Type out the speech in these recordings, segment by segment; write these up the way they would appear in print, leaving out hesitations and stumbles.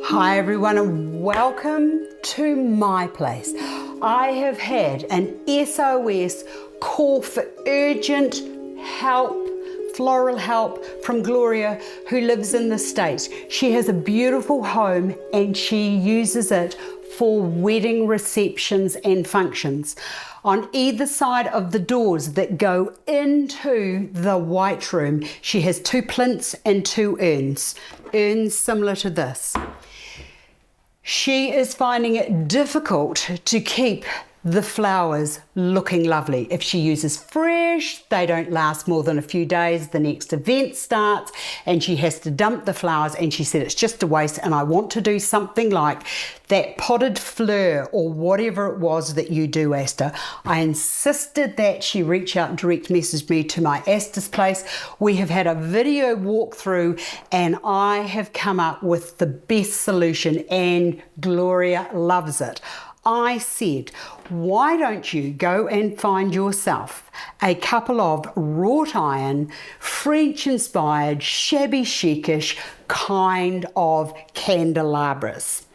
Hi everyone and welcome to my place. I have had an SOS call for urgent help, floral help from Gloria, who lives in the States. She has a beautiful home and she uses it for wedding receptions and functions. On either side of the doors that go into the white room, she has 2 plinths and 2 urns similar to this. She is finding it difficult to keep the flowers looking lovely. If she uses fresh, they don't last more than a few days. The next event starts and she has to dump the flowers, and she said it's just a waste, and I want to do something like that pod-et-fleur or whatever it was that you do, Astar. I insisted that she reach out and direct message me to my Astar's place. We have had a video walkthrough and I have come up with the best solution, and Gloria loves it. I said, why don't you go and find yourself a couple of wrought iron, French-inspired, shabby chicish kind of candelabras.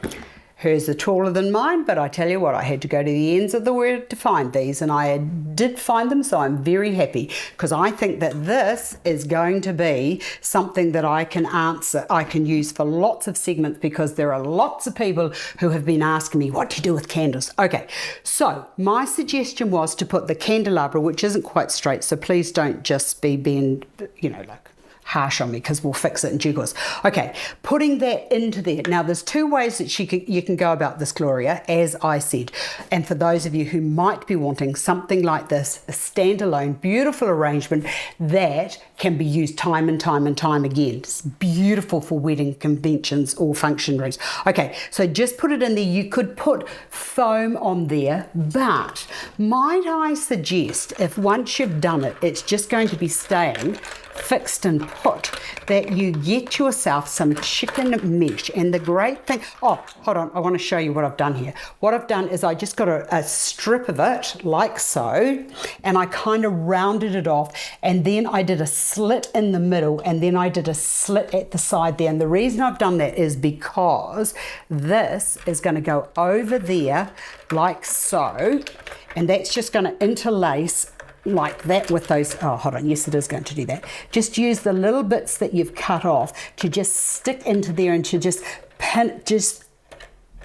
Hers are taller than mine, but I tell you what, I had to go to the ends of the world to find these, and I did find them, so I'm very happy, because I think that this is going to be something that I can use for lots of segments, because there are lots of people who have been asking me, what do you do with candles? Okay, so my suggestion was to put the candelabra, which isn't quite straight, so please don't just be being, like harsh on me, because we'll fix it in due course. Okay, putting that into there. Now there's 2 ways that you can go about this, Gloria, as I said. And for those of you who might be wanting something like this, a standalone, beautiful arrangement that can be used time and time and time again. It's beautiful for wedding conventions or function rooms. Okay, so just put it in there. You could put foam on there, but might I suggest, if once you've done it, it's just going to be staying fixed and put, that you get yourself some chicken mesh. And the great thing, oh, hold on, I want to show you what I've done here. What I've done is I just got a strip of it, like so, and I kind of rounded it off, and then I did a slit in the middle, and then I did a slit at the side there. And the reason I've done that is because this is going to go over there like so, and that's just going to interlace like that with those, oh hold on, yes it is going to do that. Just use the little bits that you've cut off to just stick into there and to just pin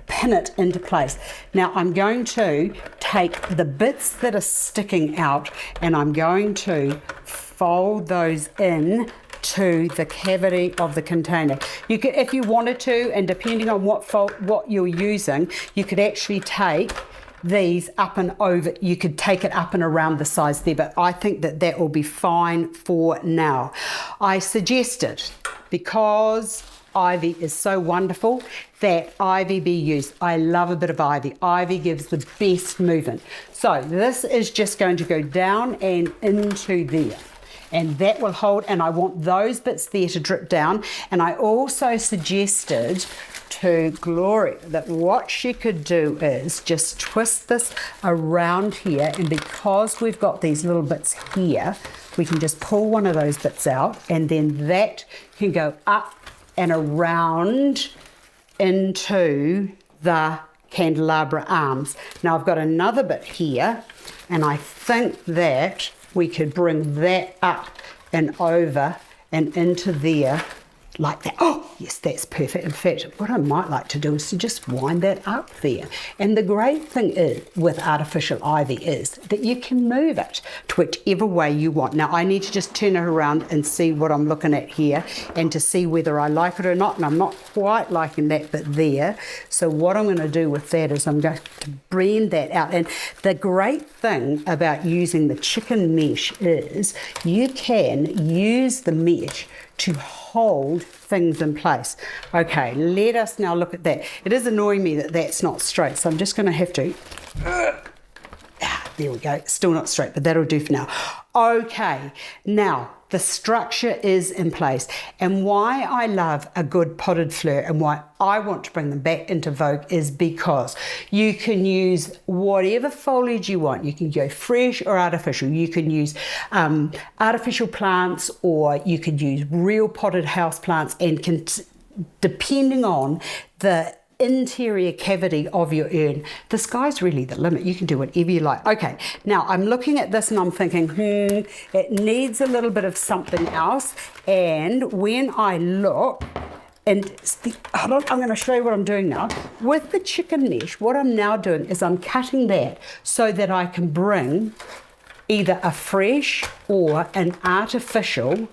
it into place. Now I'm going to take the bits that are sticking out and I'm going to fold those in to the cavity of the container. You could, if you wanted to, and depending on what you're using, you could actually take these up and over, you could take it up and around the sides there, but I think that will be fine for now. I suggested, because ivy is so wonderful, that ivy be used. I love a bit of ivy. Ivy gives the best movement. So this is just going to go down and into there, and that will hold, and I want those bits there to drip down. And I also suggested to Gloria that what she could do is just twist this around here, and because we've got these little bits here, we can just pull one of those bits out, and then that can go up and around into the candelabra arms. Now I've got another bit here, and I think that we could bring that up and over and into there like that. Oh, yes, that's perfect. In fact, what I might like to do is to just wind that up there. And the great thing is with artificial ivy is that you can move it to whichever way you want. Now, I need to just turn it around and see what I'm looking at here and to see whether I like it or not. And I'm not quite liking that bit there. So what I'm going to do with that is I'm going to blend that out. And the great thing about using the chicken mesh is you can use the mesh to hold things in place. Okay, let us now look at that. It is annoying me that that's not straight, so I'm just going to have to there we go, still not straight, but that'll do for now. Okay, now the structure is in place, and why I love a good potted fleur and why I want to bring them back into vogue is because you can use whatever foliage you want. You can go fresh or artificial. You can use artificial plants, or you could use real potted house plants and depending on the interior cavity of your urn, the sky's really the limit. You can do whatever you like. Okay, now I'm looking at this and I'm thinking, it needs a little bit of something else. And when I look, and hold on, I'm going to show you what I'm doing now. With the chicken mesh, what I'm now doing is I'm cutting that so that I can bring either a fresh or an artificial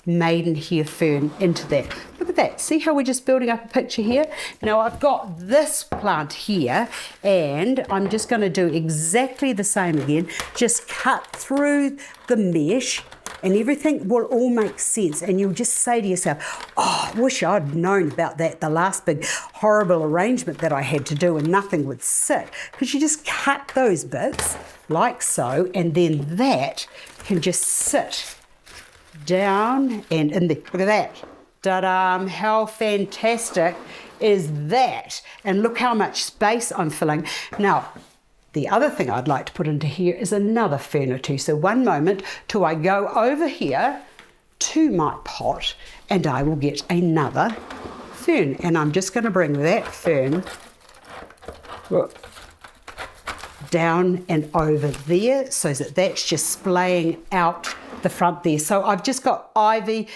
maidenhair fern into that. Look at that. See how we're just building up a picture here? Now I've got this plant here and I'm just going to do exactly the same again. Just cut through the mesh and everything will all make sense, and you'll just say to yourself, oh, I wish I'd known about that, the last big horrible arrangement that I had to do and nothing would sit, because you just cut those bits like so, and then that can just sit down and in there. Look at that. Ta-da! How fantastic is that? And look how much space I'm filling. Now, the other thing I'd like to put into here is another fern or two. So one moment till I go over here to my pot and I will get another fern. And I'm just going to bring that fern down and over there so that that's just splaying out the front there. So I've just got ivy,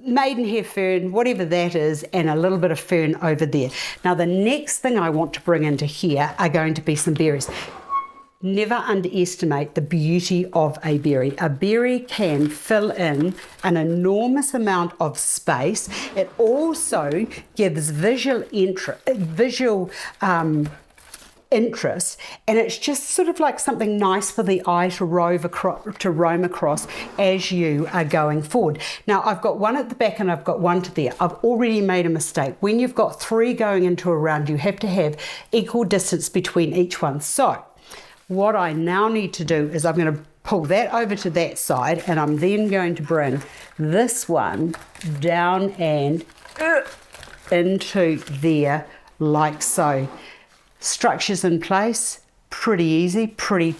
maidenhair fern, whatever that is, and a little bit of fern over there. Now the next thing I want to bring into here are going to be some berries. Never underestimate the beauty of a berry. A berry can fill in an enormous amount of space. It also gives visual interest, and it's just sort of like something nice for the eye to roam across as you are going forward. Now I've got one at the back and I've got one to there. I've already made a mistake. When you've got three going into a round, you have to have equal distance between each one. So what I now need to do is I'm going to pull that over to that side, and I'm then going to bring this one down and into there like so. Structures in place, pretty easy, pretty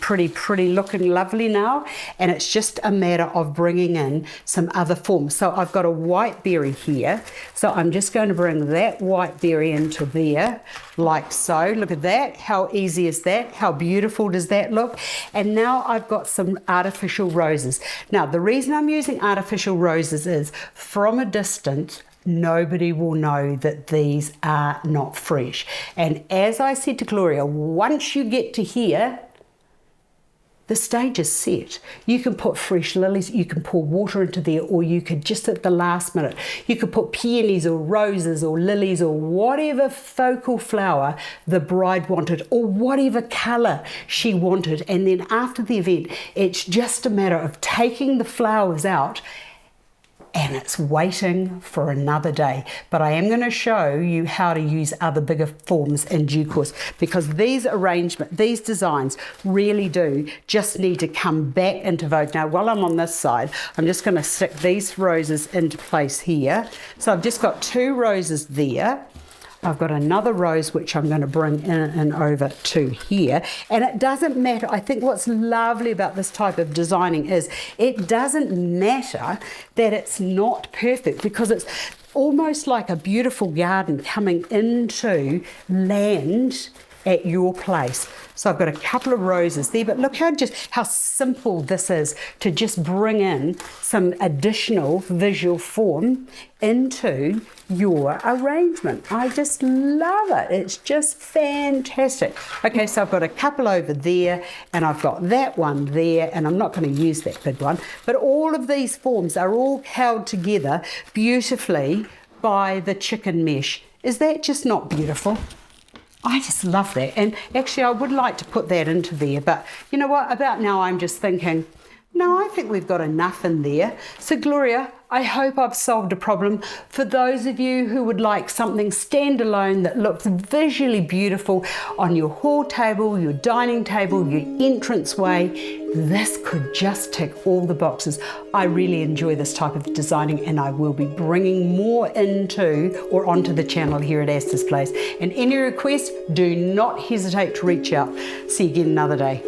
looking lovely now, and it's just a matter of bringing in some other forms. So I've got a white berry here, so I'm just going to bring that white berry into there like so. Look at that, how easy is that? How beautiful does that look? And now I've got some artificial roses. Now the reason I'm using artificial roses is from a distance nobody will know that these are not fresh. And as I said to Gloria, once you get to here, the stage is set. You can put fresh lilies, you can pour water into there, or you could just at the last minute, you could put peonies or roses or lilies or whatever focal flower the bride wanted, or whatever colour she wanted. And then after the event, it's just a matter of taking the flowers out and it's waiting for another day. But I am going to show you how to use other bigger forms in due course, because these designs really do just need to come back into vogue. Now, while I'm on this side, I'm just going to stick these roses into place here. So I've just got two roses there. I've got another rose which I'm going to bring in and over to here, and it doesn't matter. I think what's lovely about this type of designing is it doesn't matter that it's not perfect, because it's almost like a beautiful garden coming into land at your place. So I've got a couple of roses there, but look how simple this is to just bring in some additional visual form into your arrangement. I just love it. It's just fantastic. Okay, so I've got a couple over there, and I've got that one there, and I'm not going to use that big one, but all of these forms are all held together beautifully by the chicken mesh. Is that just not beautiful? I just love that. And actually I would like to put that into there, but you know what, about now I'm just thinking, no, I think we've got enough in there. So Gloria, I hope I've solved a problem. For those of you who would like something standalone that looks visually beautiful on your hall table, your dining table, your entranceway, this could just tick all the boxes. I really enjoy this type of designing, and I will be bringing more into or onto the channel here at Astar's Place. And any requests, do not hesitate to reach out. See you again another day.